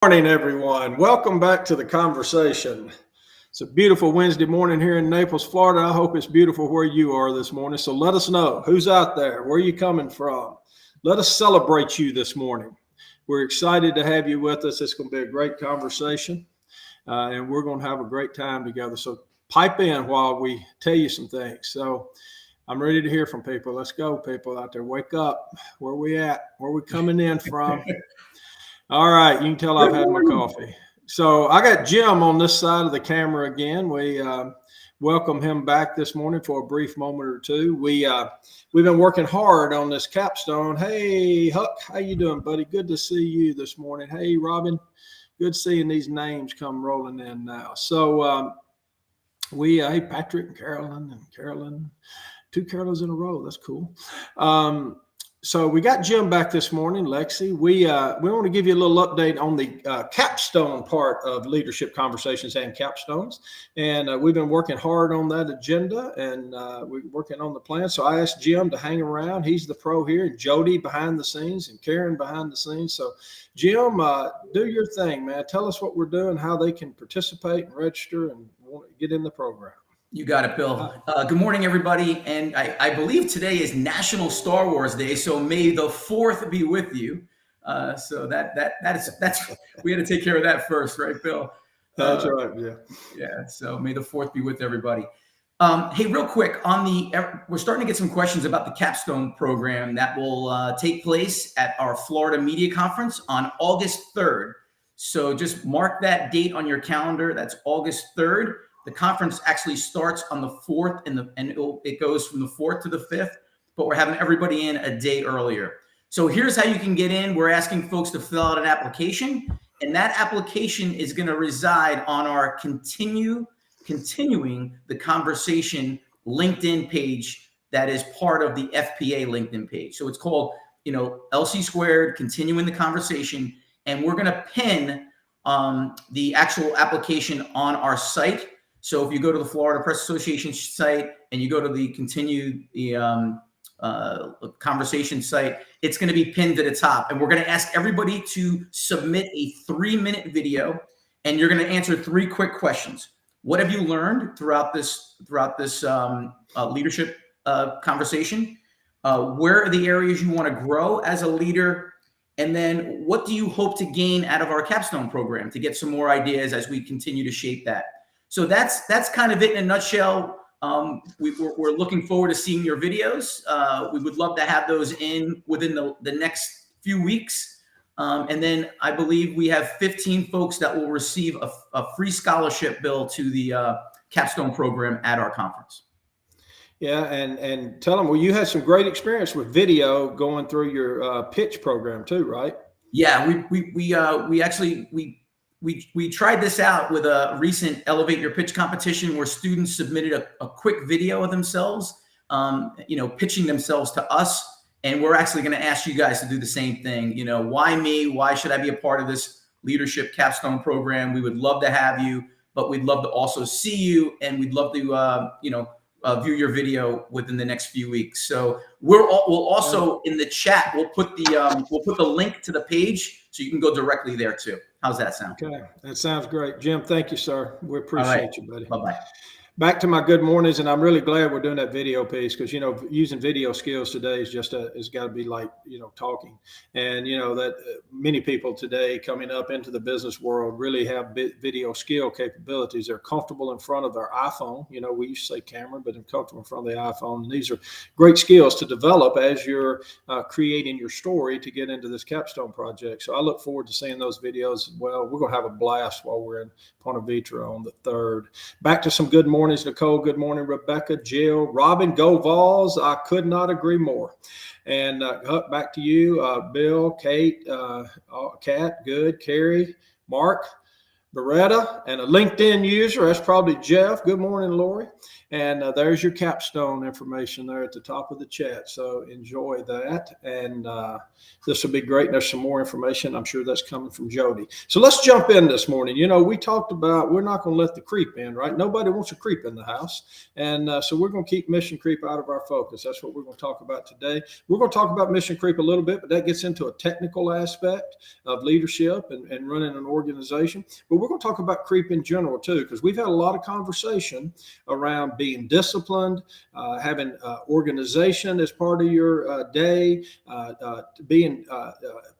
Morning, everyone. Welcome back to the conversation. It's a beautiful Wednesday morning here in Naples, Florida. I hope it's beautiful where you are this morning. So let us know who's out there, where are you coming from. Let us celebrate you this morning. We're excited to have you with us. It's going to be a great conversation, and we're going to have a great time together. So pipe in while we tell you some things. So I'm ready to hear from people. Let's go, people out there. Wake up. Where we at? Where we coming in from? All right, you can tell I've had my coffee. So I got Jim on this side of the camera again. We welcome him back this morning for a brief moment or two. We've been working hard on this capstone. Hey, Huck, how you doing, buddy? Good to see you this morning. Hey, Robin, good seeing these names come rolling in now. So hey, Patrick and Carolyn, two Carolines in a row. That's cool. So we got Jim back this morning, Lexi. We want to give you a little update on the capstone part of leadership conversations and capstones. And we've been working hard on that agenda, and we're working on the plan. So I asked Jim to hang around. He's the pro here. Jody behind the scenes and Karen behind the scenes. So Jim, do your thing, man. Tell us what we're doing, how they can participate and register and get in the program. You got it, Bill. Good morning, everybody. And I believe today is National Star Wars Day, so may the 4th be with you. So that's we had to take care of that first, right, Bill? That's right. Yeah. Yeah. So may the 4th be with everybody. Hey, real quick we're starting to get some questions about the Capstone program that will take place at our Florida Media Conference on August 3rd. So just mark that date on your calendar. That's August 3rd. The conference actually starts on the 4th, and it goes from the 4th to the 5th, but we're having everybody in a day earlier. So here's how you can get in. We're asking folks to fill out an application, and that application is going to reside on our continuing the conversation LinkedIn page that is part of the FPA LinkedIn page. So it's called, LC Squared, Continuing the Conversation, and we're going to pin the actual application on our site. So if you go to the Florida Press Association site and you go to the conversation site, it's going to be pinned to the top. And we're going to ask everybody to submit a 3-minute video, and you're going to answer 3 quick questions. What have you learned throughout this leadership conversation? Where are the areas you want to grow as a leader? And then what do you hope to gain out of our Capstone program to get some more ideas as we continue to shape that? So that's kind of it in a nutshell. We're looking forward to seeing your videos. We would love to have those in within the next few weeks. And then I believe we have 15 folks that will receive a free scholarship, Bill, to the Capstone program at our conference. Yeah, and tell them, well, you had some great experience with video going through your pitch program too, right? Yeah, we tried this out with a recent Elevate Your Pitch competition where students submitted a quick video of themselves, pitching themselves to us. And we're actually going to ask you guys to do the same thing. Why me? Why should I be a part of this leadership capstone program? We would love to have you, but we'd love to also see you, and we'd love to, view your video within the next few weeks. So we'll also in the chat, we'll put the link to the page so you can go directly there too. How's that sound? Okay, that sounds great, Jim. Thank you, sir. We appreciate you, buddy. Bye-bye. Back to my good mornings, and I'm really glad we're doing that video piece because using video skills today is just it's got to be like talking, and that many people today coming up into the business world really have video skill capabilities. They're comfortable in front of their iPhone. We used to say camera, but they're comfortable in front of the iPhone. And these are great skills to develop as you're creating your story to get into this capstone project. So I look forward to seeing those videos as well. We're going to have a blast while we're in Ponte Vedra on the 3rd. Back to some good mornings, Nicole. Good morning, Rebecca, Jill, Robin. Go Vols. I could not agree more. And back to you, Bill, Kate, Kat, good, Carrie, Mark. Beretta, and a LinkedIn user. That's probably Jeff. Good morning, Lori. And there's your Capstone information there at the top of the chat. So enjoy that. And this will be great. There's some more information. I'm sure that's coming from Jody. So let's jump in this morning. You know, we talked about we're not going to let the creep in, right? Nobody wants a creep in the house. And so we're going to keep mission creep out of our focus. That's what we're going to talk about today. We're going to talk about mission creep a little bit, but that gets into a technical aspect of leadership and running an organization. But we're going to talk about creep in general too, because we've had a lot of conversation around being disciplined, having organization as part of your day, being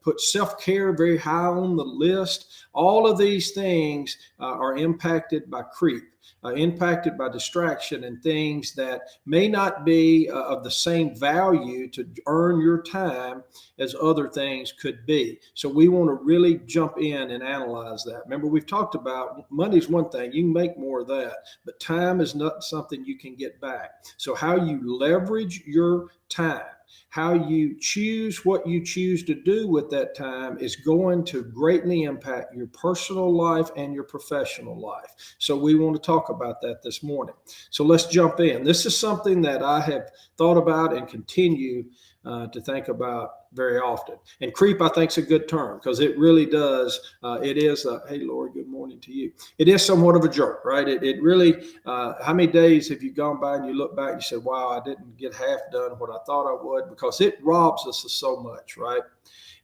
put self-care very high on the list. All of these things are impacted by creep. Impacted by distraction and things that may not be of the same value to earn your time as other things could be. So we want to really jump in and analyze that. Remember, we've talked about money's one thing, you can make more of that, but time is not something you can get back. So how you leverage your time, how you choose what you choose to do with that time is going to greatly impact your personal life and your professional life. So we want to talk about that this morning. So let's jump in. This is something that I have thought about and continue to think about very often. And creep, I think, is a good term because it really does. It is, hey, Lori, good morning to you. It is somewhat of a jerk, right? It really, how many days have you gone by and you look back and you said, wow, I didn't get half done what I thought I would, because it robs us of so much, right?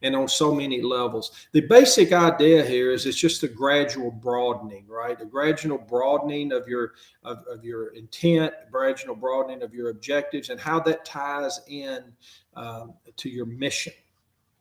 And on so many levels. The basic idea here is it's just a gradual broadening, right? A gradual broadening of your intent, gradual broadening of your objectives, and how that ties in to your mission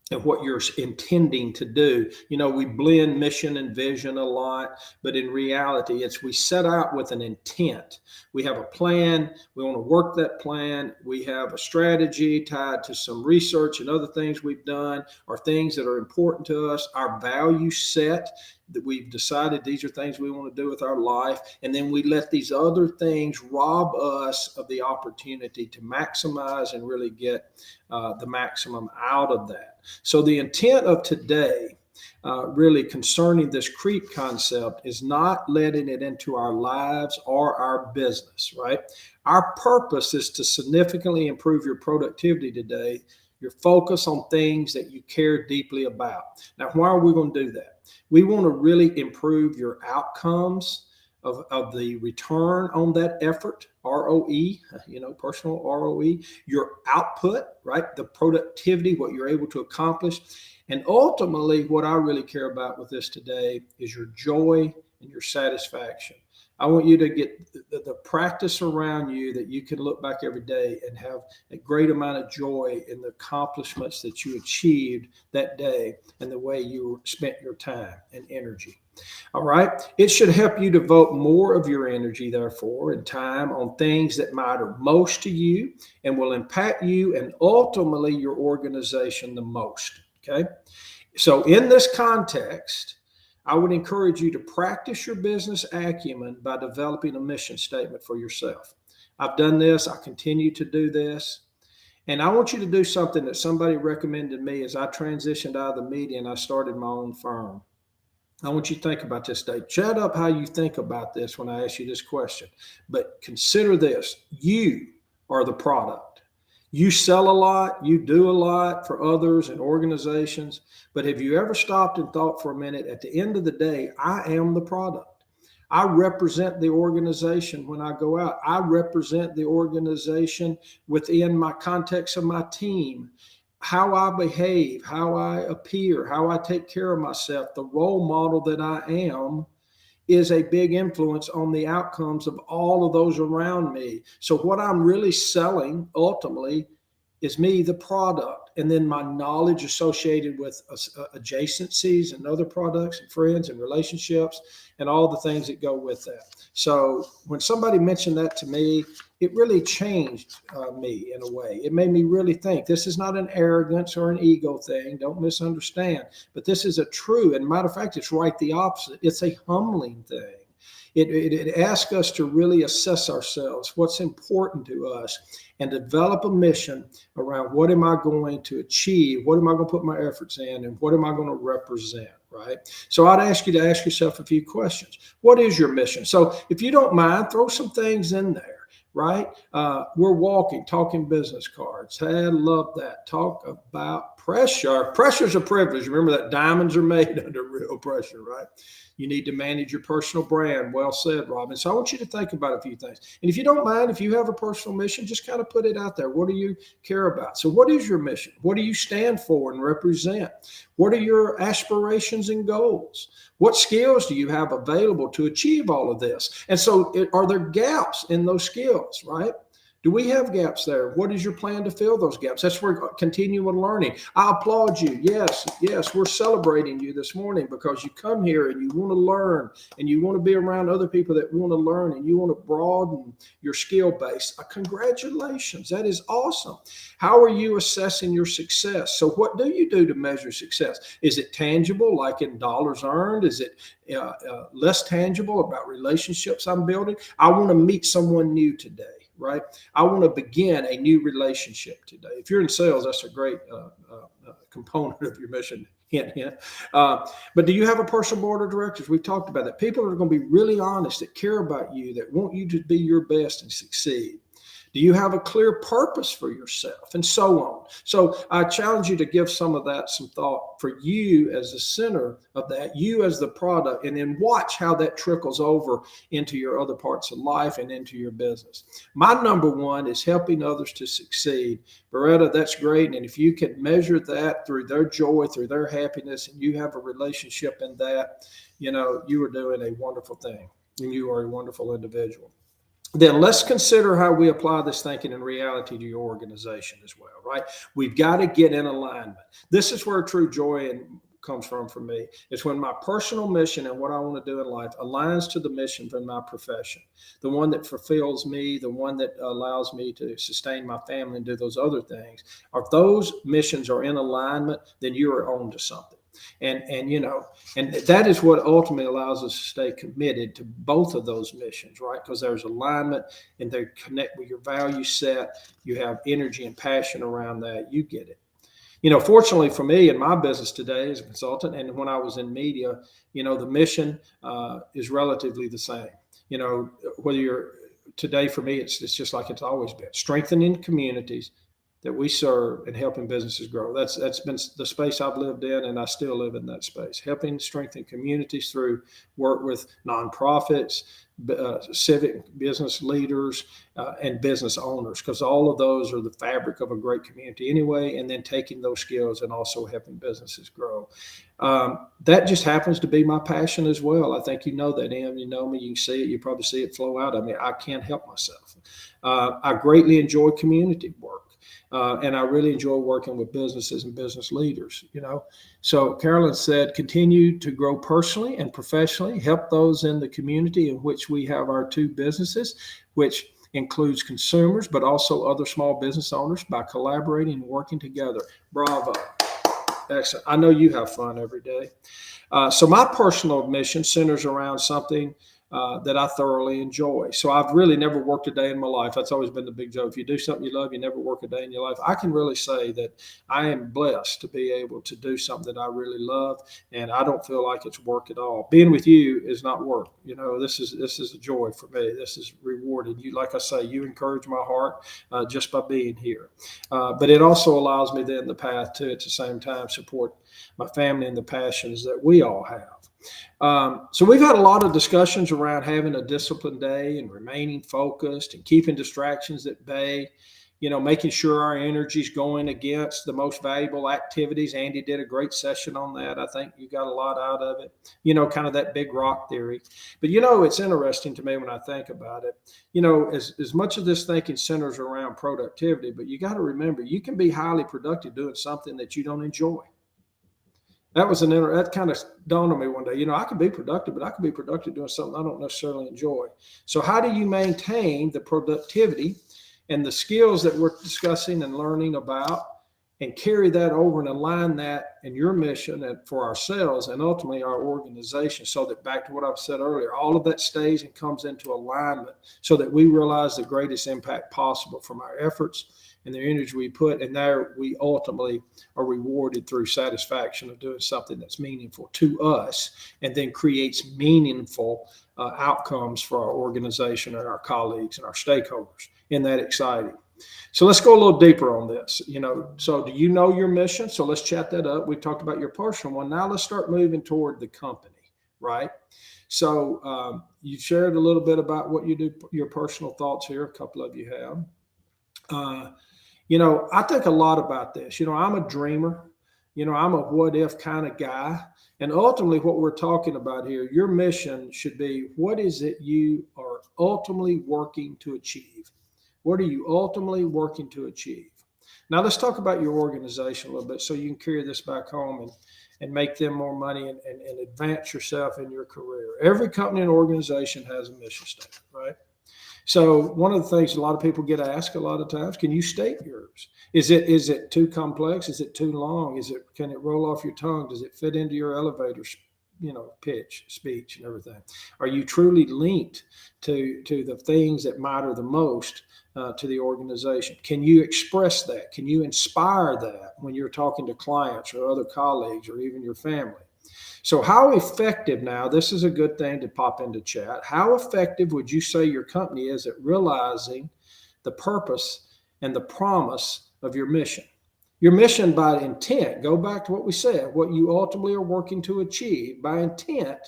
and what you're intending to do. You know, we blend mission and vision a lot, but in reality, it's we set out with an intent. We have a plan. We want to work that plan. We have a strategy tied to some research and other things we've done, or things that are important to us, our value set that we've decided these are things we want to do with our life. And then we let these other things rob us of the opportunity to maximize and really get the maximum out of that. So the intent of today, really concerning this creep concept, is not letting it into our lives or our business, right? Our purpose is to significantly improve your productivity today, your focus on things that you care deeply about. Now, why are we going to do that? We want to really improve your outcomes of the return on that effort, ROE, you know, personal ROE, your output, right? The productivity, what you're able to accomplish. And ultimately, what I really care about with this today is your joy and your satisfaction. I want you to get the practice around you that you can look back every day and have a great amount of joy in the accomplishments that you achieved that day and the way you spent your time and energy. All right. It should help you devote more of your energy, therefore, and time on things that matter most to you and will impact you and ultimately your organization the most. Okay. So in this context, I would encourage you to practice your business acumen by developing a mission statement for yourself. I've done this. I continue to do this. And I want you to do something that somebody recommended me as I transitioned out of the media and I started my own firm. I want you to think about this today. Chat up how you think about this when I ask you this question. But consider this. You are the product. You sell a lot, you do a lot for others and organizations, but have you ever stopped and thought for a minute, at the end of the day, I am the product. I represent the organization when I go out. I represent the organization within my context of my team. How I behave, how I appear, how I take care of myself, the role model that I am is a big influence on the outcomes of all of those around me. So what I'm really selling ultimately is me, the product, and then my knowledge associated with adjacencies and other products and friends and relationships and all the things that go with that. So when somebody mentioned that to me, it really changed me in a way. It made me really think. This is not an arrogance or an ego thing. Don't misunderstand. But this is a true, and matter of fact, it's right the opposite. It's a humbling thing. It asks us to really assess ourselves, what's important to us, and develop a mission around what am I going to achieve, what am I going to put my efforts in, and what am I going to represent. right? So I'd ask you to ask yourself a few questions. What is your mission? So if you don't mind, throw some things in there. Right? We're talking business cards. Hey, I love that. Talk about pressure. Pressure's a privilege. Remember that diamonds are made under real pressure, right? You need to manage your personal brand. Well said, Robin. So I want you to think about a few things. And if you don't mind, if you have a personal mission, just kind of put it out there. What do you care about? So what is your mission? What do you stand for and represent? What are your aspirations and goals? What skills do you have available to achieve all of this? And so are there gaps in those skills, right? Do we have gaps there? What is your plan to fill those gaps? That's where continual learning. I applaud you. Yes, we're celebrating you this morning because you come here and you want to learn and you want to be around other people that want to learn and you want to broaden your skill base. Congratulations. That is awesome. How are you assessing your success? So what do you do to measure success? Is it tangible, like in dollars earned? Is it less tangible, about relationships I'm building? I want to meet someone new today. Right? I want to begin a new relationship today. If you're in sales, that's a great component of your mission. Hint, hint. But do you have a personal board of directors? We've talked about that. People are going to be really honest, that care about you, that want you to be your best and succeed. Do you have a clear purpose for yourself? And so on. So I challenge you to give some of that some thought for you as the center of that, you as the product, and then watch how that trickles over into your other parts of life and into your business. My number one is helping others to succeed. Beretta, that's great. And if you can measure that through their joy, through their happiness, and you have a relationship in that, you are doing a wonderful thing and you are a wonderful individual. Then let's consider how we apply this thinking in reality to your organization as well, right? We've got to get in alignment. This is where true joy comes from for me. It's when my personal mission and what I want to do in life aligns to the mission from my profession, the one that fulfills me, the one that allows me to sustain my family and do those other things. If those missions are in alignment, then you are on to something. And that is what ultimately allows us to stay committed to both of those missions, right? Because there's alignment and they connect with your value set. You have energy and passion around that. You get it. Fortunately for me in my business today as a consultant, and when I was in media, the mission is relatively the same. Whether you're today, for me, it's just like it's always been: strengthening communities that we serve and helping businesses grow. That's been the space I've lived in, and I still live in that space, helping strengthen communities through work with nonprofits, civic business leaders, and business owners, because all of those are the fabric of a great community anyway, and then taking those skills and also helping businesses grow. That just happens to be my passion as well. I think you know that, Em. You know me, you can see it. You probably see it flow out of me. I can't help myself. I greatly enjoy community work. And I really enjoy working with businesses and business leaders, So Carolyn said, continue to grow personally and professionally, help those in the community in which we have our two businesses, which includes consumers, but also other small business owners, by collaborating and working together. Bravo. Excellent. I know you have fun every day. So my personal mission centers around something that I thoroughly enjoy. So I've really never worked a day in my life. That's always been the big joke. If you do something you love, you never work a day in your life. I can really say that I am blessed to be able to do something that I really love, and I don't feel like it's work at all. Being with you is not work. This is a joy for me. This is rewarding. You, like I say, you encourage my heart just by being here. But it also allows me then the path to, at the same time, support my family and the passions that we all have. So we've had a lot of discussions around having a disciplined day and remaining focused and keeping distractions at bay, making sure our energy is going against the most valuable activities. Andy did a great session on that. I think you got a lot out of it, kind of that big rock theory. But, it's interesting to me when I think about it, as much of this thinking centers around productivity, but you got to remember, you can be highly productive doing something that you don't enjoy. That kind of dawned on me one day. I could be productive, but I could be productive doing something I don't necessarily enjoy. So how do you maintain the productivity and the skills that we're discussing and learning about, and carry that over and align that in your mission and for ourselves and ultimately our organization, so that, back to what I've said earlier, all of that stays and comes into alignment so that we realize the greatest impact possible from our efforts and the energy we put, and there we ultimately are rewarded through satisfaction of doing something that's meaningful to us, and then creates meaningful outcomes for our organization and our colleagues and our stakeholders. Isn't that exciting? So let's go a little deeper on this. So do you know your mission? So let's chat that up. We talked about your personal one. Now let's start moving toward the company, right? So you shared a little bit about what you do, your personal thoughts here. A couple of you have. I think a lot about this. I'm a dreamer. I'm a what if kind of guy. And ultimately, what we're talking about here, your mission should be, what is it you are ultimately working to achieve? What are you ultimately working to achieve? Now, let's talk about your organization a little bit so you can carry this back home and make them more money and advance yourself in your career. Every company and organization has a mission statement, right? So one of the things a lot of people get asked a lot of times, can you state yours? Is it too complex? Is it too long? Can it roll off your tongue? Does it fit into your elevator pitch, speech, and everything? Are you truly linked to the things that matter the most to the organization? Can you express that? Can you inspire that when you're talking to clients or other colleagues or even your family? So how effective, now this is a good thing to pop into chat, how effective would you say your company is at realizing the purpose and the promise of your mission? Your mission by intent, go back to what we said, what you ultimately are working to achieve. By intent,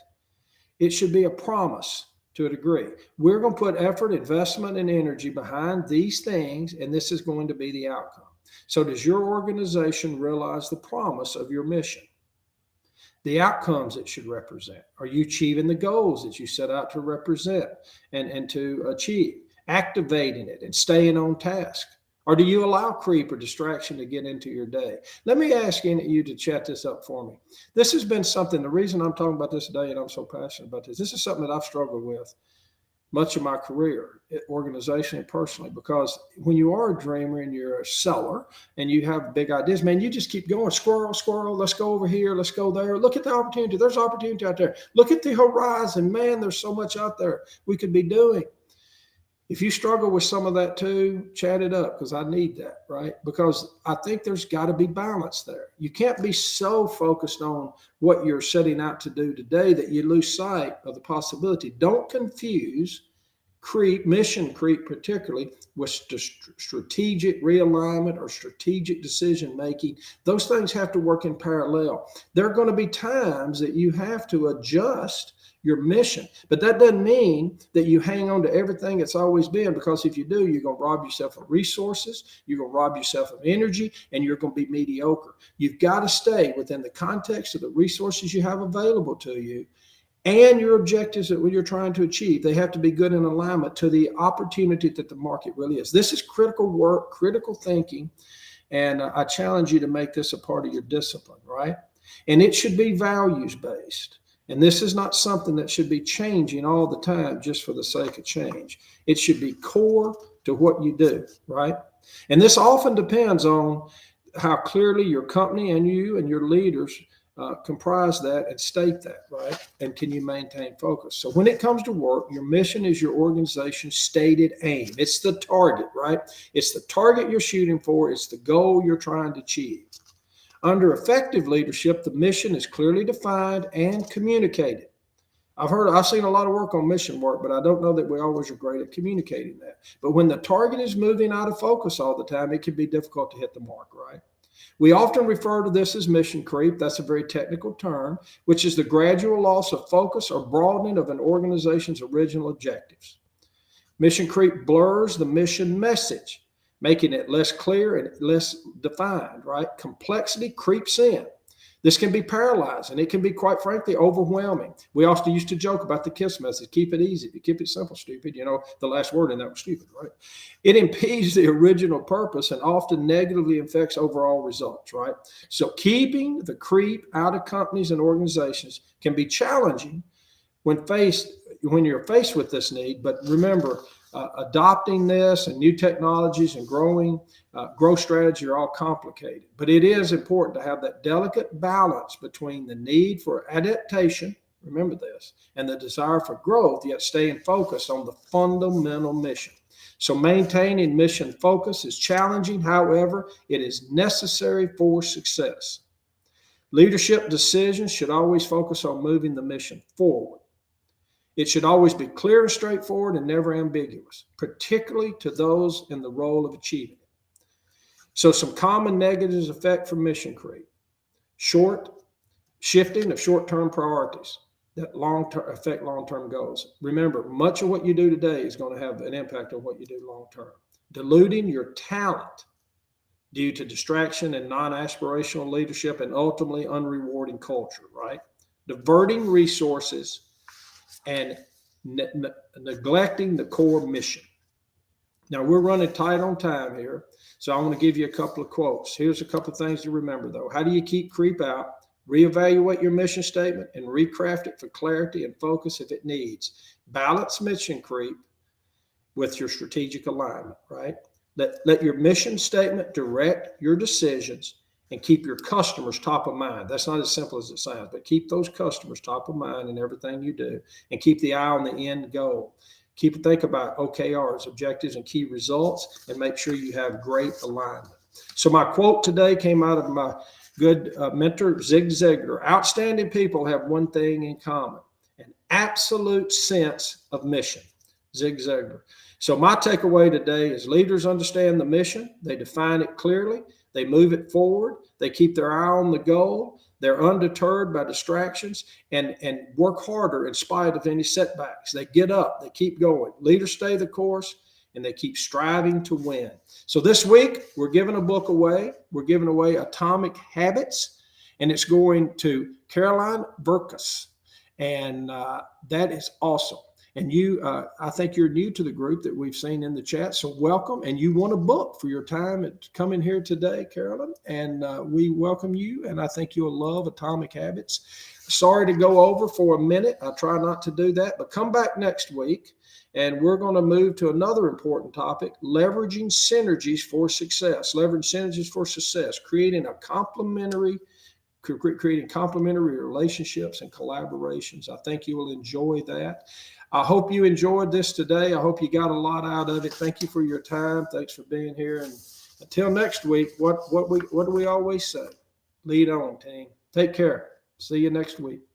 it should be a promise to a degree. We're going to put effort, investment, and energy behind these things, and this is going to be the outcome. So does your organization realize the promise of your mission? The outcomes it should represent. Are you achieving the goals that you set out to represent and to achieve? Activating it and staying on task. Or do you allow creep or distraction to get into your day? Let me ask you to chat this up for me. This has been something, the reason I'm talking about this today and I'm so passionate about this is something that I've struggled with much of my career, organizationally and personally, because when you are a dreamer and you're a seller and you have big ideas, man, you just keep going, squirrel, let's go over here, let's go there. Look at the opportunity. There's opportunity out there. Look at the horizon. Man, there's so much out there we could be doing. If you struggle with some of that too, chat it up, because I need that, right? Because I think there's got to be balance there. You can't be so focused on what you're setting out to do today that you lose sight of the possibility. Don't confuse mission creep particularly with strategic realignment or strategic decision making. Those things have to work in parallel. There are going to be times that you have to adjust your mission, but that doesn't mean that you hang on to everything it's always been, because if you do, you're going to rob yourself of resources, you're going to rob yourself of energy, and you're going to be mediocre. You've got to stay within the context of the resources you have available to you and your objectives that you're trying to achieve. They have to be good in alignment to the opportunity that the market really is. This is critical work, critical thinking, and I challenge you to make this a part of your discipline, right? And it should be values-based. And this is not something that should be changing all the time just for the sake of change. It should be core to what you do, right? And this often depends on how clearly your company and you and your leaders comprise that and state that, right? And can you maintain focus? So when it comes to work, your mission is your organization's stated aim. It's the target, right? It's the target you're shooting for. It's the goal you're trying to achieve. Under effective leadership, the mission is clearly defined and communicated. I've seen a lot of work on mission work, but I don't know that we always are great at communicating that. But when the target is moving out of focus all the time, it can be difficult to hit the mark, right? We often refer to this as mission creep. That's a very technical term, which is the gradual loss of focus or broadening of an organization's original objectives. Mission creep blurs the mission message, making it less clear and less defined, right? Complexity creeps in. This can be paralyzing. It can be, quite frankly, overwhelming. We also used to joke about the KISS message. Keep it easy. Keep it simple, stupid. The last word in that was stupid, right? It impedes the original purpose and often negatively affects overall results, right? So keeping the creep out of companies and organizations can be challenging when you're faced with this need. But remember, adopting this and new technologies and growth strategy are all complicated. But it is important to have that delicate balance between the need for adaptation, remember this, and the desire for growth, yet staying focused on the fundamental mission. So maintaining mission focus is challenging. However, it is necessary for success. Leadership decisions should always focus on moving the mission forward. It should always be clear and straightforward and never ambiguous, particularly to those in the role of achieving it. So some common negatives affect from mission creep. Shifting of short-term priorities that affect long-term goals. Remember, much of what you do today is going to have an impact on what you do long-term. Diluting your talent due to distraction and non-aspirational leadership and ultimately unrewarding culture, right? Diverting resources and neglecting the core mission. Now, we're running tight on time here, so I want to give you a couple of quotes. Here's a couple of things to remember, though. How do you keep creep out? Reevaluate your mission statement and recraft it for clarity and focus if it needs. Balance mission creep with your strategic alignment, right? Let your mission statement direct your decisions and keep your customers top of mind. That's not as simple as it sounds, but keep those customers top of mind in everything you do and keep the eye on the end goal. Think about OKRs, objectives and key results, and make sure you have great alignment. So my quote today came out of my good mentor, Zig Ziglar. Outstanding people have one thing in common, an absolute sense of mission. Zig Ziglar. So my takeaway today is leaders understand the mission. They define it clearly. They move it forward. They keep their eye on the goal. They're undeterred by distractions and work harder in spite of any setbacks. They get up. They keep going. Leaders stay the course, and they keep striving to win. So this week, we're giving a book away. We're giving away Atomic Habits, and it's going to Caroline Verkus. And that is awesome. And I think you're new to the group that we've seen in the chat, so welcome. And you won a book for your time at coming here today, Carolyn, and we welcome you, and I think you'll love Atomic Habits. Sorry to go over for a minute. I try not to do that, but come back next week, and we're going to move to another important topic, leveraging synergies for success. Leveraging synergies for success, creating complementary relationships and collaborations. I think you will enjoy that. I hope you enjoyed this today. I hope you got a lot out of it. Thank you for your time. Thanks for being here. And until next week, what do we always say? Lead on, team. Take care. See you next week.